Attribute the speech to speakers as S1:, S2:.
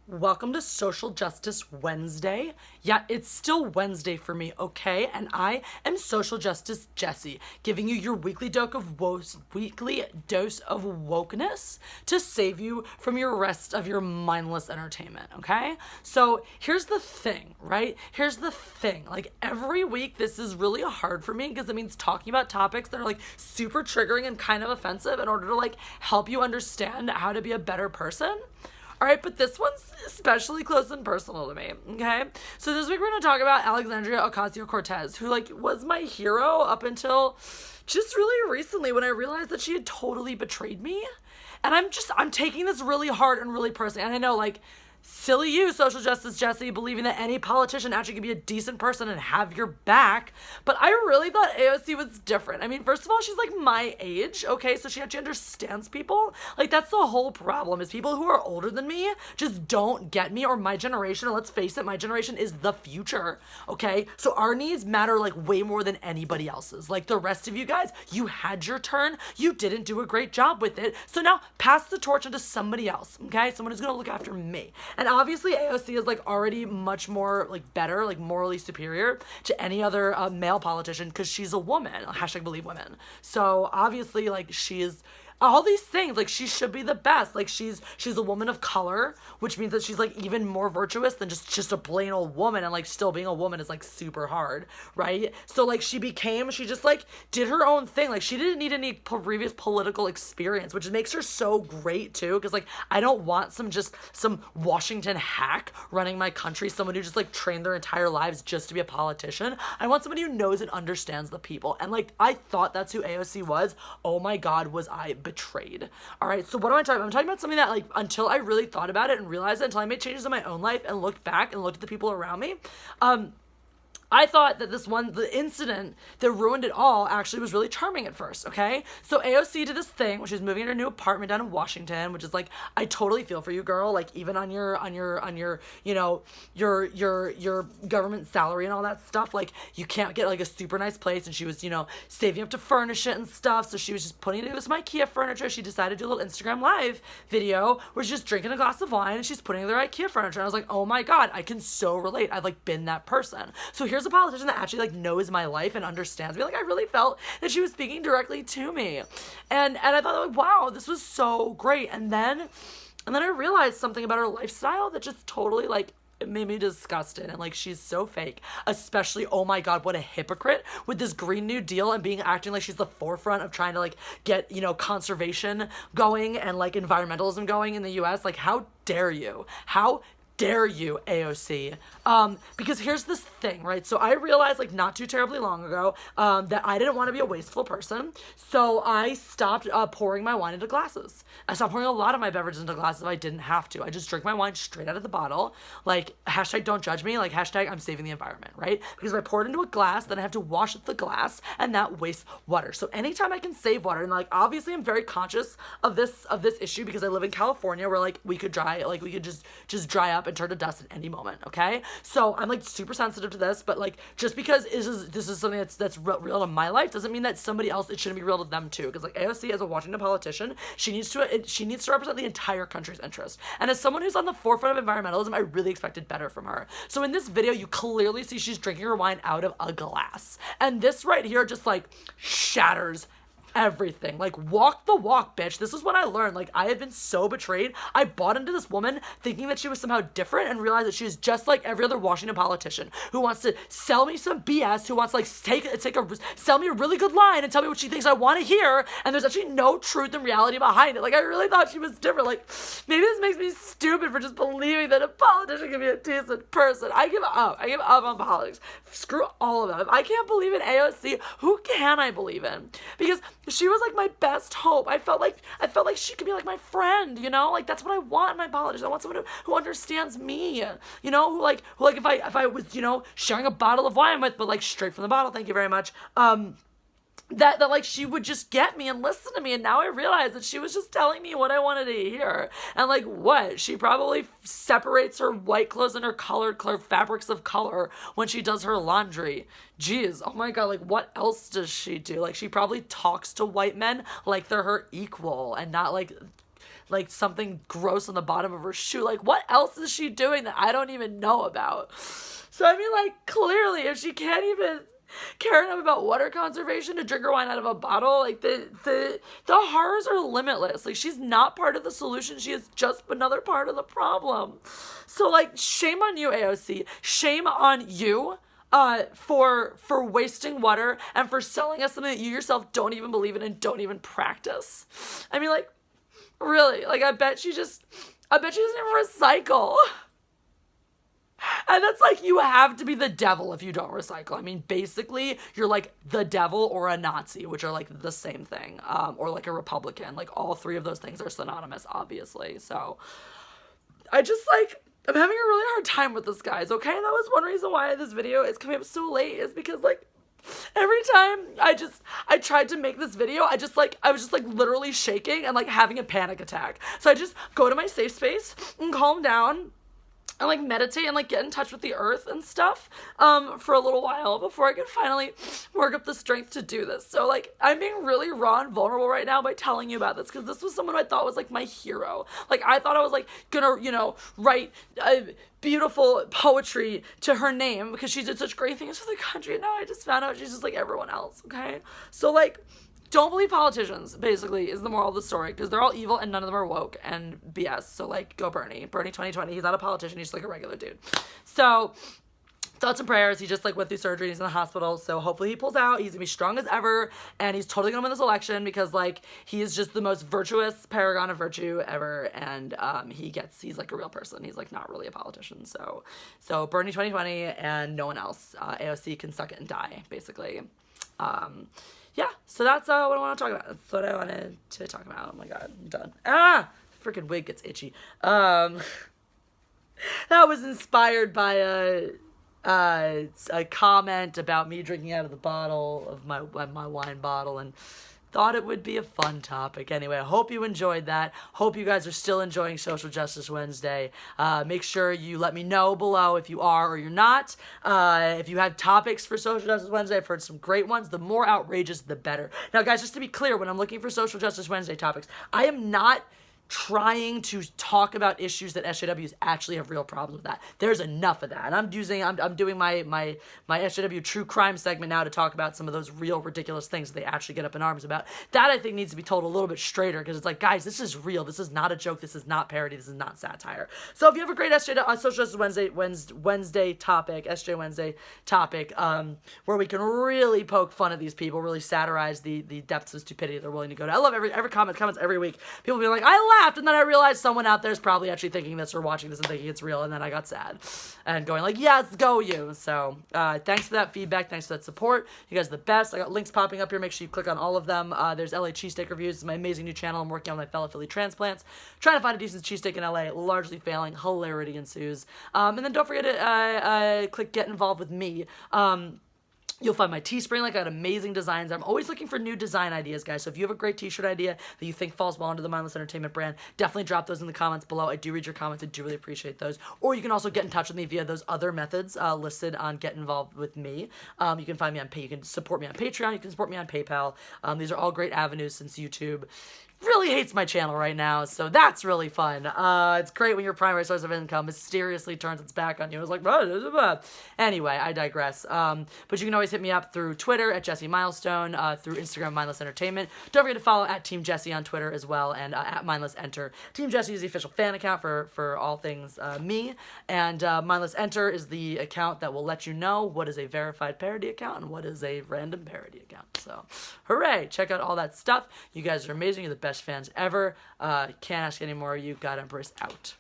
S1: Welcome to Social Justice Wednesday. Yeah, it's still Wednesday for me, okay? And I am Social Justice Jessi, giving you your weekly dose of wokeness to save you from your rest of your mindless entertainment, okay? So here's the thing, right? Here's the thing. Like every week, this is really hard for me because it means talking about topics that are like super triggering and kind of offensive in order to like help you understand how to be a better person. All right, but this one's especially close and personal to me, okay? So this week we're going to talk about Alexandria Ocasio-Cortez, who, like, was my hero up until just really recently when I realized that she had totally betrayed me. And I'm taking this really hard and really personally. And I know, like, silly you, Social Justice Jessi, believing that any politician actually can be a decent person and have your back. But I really thought AOC was different. I mean, first of all, she's like my age, okay? So she actually understands people. Like, that's the whole problem, is people who are older than me just don't get me, or my generation. And let's face it, my generation is the future, okay? So our needs matter like way more than anybody else's. Like the rest of you guys, you had your turn. You didn't do a great job with it. So now pass the torch onto somebody else, okay? Someone who's gonna look after me. And obviously AOC is like already much more like better, like morally superior to any other male politician because she's a woman. Hashtag believe women. So obviously like she's all these things, like she should be the best. Like she's a woman of color, which means that she's like even more virtuous than just a plain old woman, and like still being a woman is like super hard, right? So like she just like did her own thing. Like she didn't need any previous political experience, which makes her so great too, because like I don't want some Washington hack running my country, someone who just like trained their entire lives just to be a politician. I want somebody who knows and understands the people. And like I thought that's who AOC was. Oh my god, was I betrayed. All right, so what am I talking about? I'm talking about something that like until I really thought about it and realized it, until I made changes in my own life and looked back and looked at the people around me, I thought that the incident that ruined it all actually was really charming at first, okay? So AOC did this thing, which is moving in her new apartment down in Washington, which is like, I totally feel for you, girl. Like even on your, you know, your government salary and all that stuff, like you can't get like a super nice place. And she was, saving up to furnish it and stuff. So she was just putting together some IKEA furniture. She decided to do a little Instagram live video where she's just drinking a glass of wine and she's putting together IKEA furniture. And I was like, oh my God, I can so relate. I've like been that person. So here's a politician that actually like knows my life and understands me. Like I really felt that she was speaking directly to me, and I thought like, wow, this was so great. And then I realized something about her lifestyle that just totally like it made me disgusted. And like she's so fake, especially, oh my God, what a hypocrite with this Green New Deal and acting like she's the forefront of trying to like get conservation going and like environmentalism going in the US. Like how dare you, AOC? Because here's this thing, right? So I realized like not too terribly long ago that I didn't want to be a wasteful person. So I stopped pouring my wine into glasses. I stopped pouring a lot of my beverages into glasses if I didn't have to. I just drink my wine straight out of the bottle. Like hashtag don't judge me. Like hashtag I'm saving the environment, right? Because if I pour it into a glass, then I have to wash the glass and that wastes water. So anytime I can save water, and like obviously I'm very conscious of this issue because I live in California where like we could just dry up and turn to dust at any moment, okay? So I'm like super sensitive to this, but like just because this is something that's real to my life doesn't mean that somebody else it shouldn't be real to them too. Because like AOC as a Washington politician, she needs to represent the entire country's interest. And as someone who's on the forefront of environmentalism, I really expected better from her. So in this video, you clearly see she's drinking her wine out of a glass, and this right here just like shatters everything. Like walk the walk, bitch. This is what I learned. Like I had been so betrayed. I bought into this woman thinking that she was somehow different and realized that she's just like every other Washington politician who wants to sell me some BS, who wants to like sell me a really good line and tell me what she thinks I want to hear, and there's actually no truth and reality behind it. Like I really thought she was different. Like maybe this makes me stupid for just believing that a politician can be a decent person. I give up on politics. Screw all of them. If I can't believe in AOC, who can I believe in? Because she was like my best hope. I felt like she could be like my friend, like that's what I want in my politician. I want someone who understands me, who like if I was, sharing a bottle of wine with, but like straight from the bottle, thank you very much, that like she would just get me and listen to me. And now I realize that she was just telling me what I wanted to hear. And like what? She probably separates her white clothes and her colored fabrics of color when she does her laundry. Jeez, oh my God, like what else does she do? Like she probably talks to white men like they're her equal and not like like something gross on the bottom of her shoe. Like, what else is she doing that I don't even know about? So I mean, like, clearly, if she can't even care enough about water conservation to drink her wine out of a bottle, like, the horrors are limitless. Like, she's not part of the solution. She is just another part of the problem. So, like, shame on you, AOC. Shame on you for wasting water and for selling us something that you yourself don't even believe in and don't even practice. I mean, like, really, like, I bet she doesn't even recycle. And that's like, you have to be the devil if you don't recycle. I mean, basically, you're like the devil or a Nazi, which are like the same thing, or like a Republican. Like, all three of those things are synonymous, obviously. So I'm having a really hard time with this, guys, okay? That was one reason why this video is coming up so late, is because, like, every time I tried to make this video, I was just like literally shaking and like having a panic attack. So I just go to my safe space and calm down and like meditate and like get in touch with the earth and stuff for a little while before I can finally work up the strength to do this. So like, I'm being really raw and vulnerable right now by telling you about this, because this was someone I thought was like my hero. Like, I thought I was like gonna, you know, write beautiful poetry to her name because she did such great things for the country, and now I just found out she's just like everyone else. Okay, so like, don't believe politicians, basically, is the moral of the story, because they're all evil and none of them are woke and BS. So, like, go Bernie. Bernie 2020. He's not a politician. He's just, like, a regular dude. So, thoughts and prayers. He just, like, went through surgery. He's in the hospital. So, hopefully he pulls out. He's going to be strong as ever. And he's totally going to win this election because, like, he is just the most virtuous paragon of virtue ever. And he's, like, a real person. He's, like, not really a politician. So Bernie 2020 and no one else. AOC can suck it and die, basically. Yeah, so that's what I want to talk about. That's what I wanted to talk about. Oh my god, I'm done. Freaking wig gets itchy. That was inspired by a comment about me drinking out of the bottle of my wine bottle, and thought it would be a fun topic. Anyway, I hope you enjoyed that. Hope you guys are still enjoying Social Justice Wednesday. Make sure you let me know below if you are or you're not. If you have topics for Social Justice Wednesday, I've heard some great ones. The more outrageous, the better. Now, guys, just to be clear, when I'm looking for Social Justice Wednesday topics, I am not trying to talk about issues that SJWs actually have real problems with. That there's enough of that, and I'm doing my SJW true crime segment now to talk about some of those real ridiculous things that they actually get up in arms about. That, I think, needs to be told a little bit straighter, because it's like, guys, this is real. This is not a joke. This is not parody. This is not satire. So if you have a great Social Justice Wednesday topic, SJ Wednesday topic, where we can really poke fun at these people, really satirize the depths of stupidity they're willing to go to. I love every comments every week. People being like, I laughed, and then I realized someone out there is probably actually thinking this or watching this and thinking it's real, and then I got sad and going like, yes, go you. So thanks for that feedback, thanks for that support. You guys are the best. I got links popping up here. Make sure you click on all of them. There's LA cheesesteak reviews. It's my amazing new channel. I'm working on my fellow Philly transplants, trying to find a decent cheesesteak in LA, largely failing. Hilarity ensues. And then don't forget to click get involved with me. You'll find my Teespring. Like, I got amazing designs. I'm always looking for new design ideas, guys. So if you have a great t-shirt idea that you think falls well under the Mindless Entertainment brand, definitely drop those in the comments below. I do read your comments. I do really appreciate those. Or you can also get in touch with me via those other methods listed on Get Involved with Me. You can find me on you can support me on Patreon. You can support me on PayPal. These are all great avenues, since YouTube really hates my channel right now, so that's really fun. It's great when your primary source of income mysteriously turns its back on you. It's like, blah, blah, blah. Anyway, I digress. But you can always hit me up through Twitter at Jessi Milestone, through Instagram, Mindless Entertainment. Don't forget to follow at Team Jessi on Twitter as well, and at Mindless Enter. Team Jessi is the official fan account for all things me, and Mindless Enter is the account that will let you know what is a verified parody account and what is a random parody account. So, hooray! Check out all that stuff. You guys are amazing. You're the best fans ever. Can't ask any more. You got Empress out.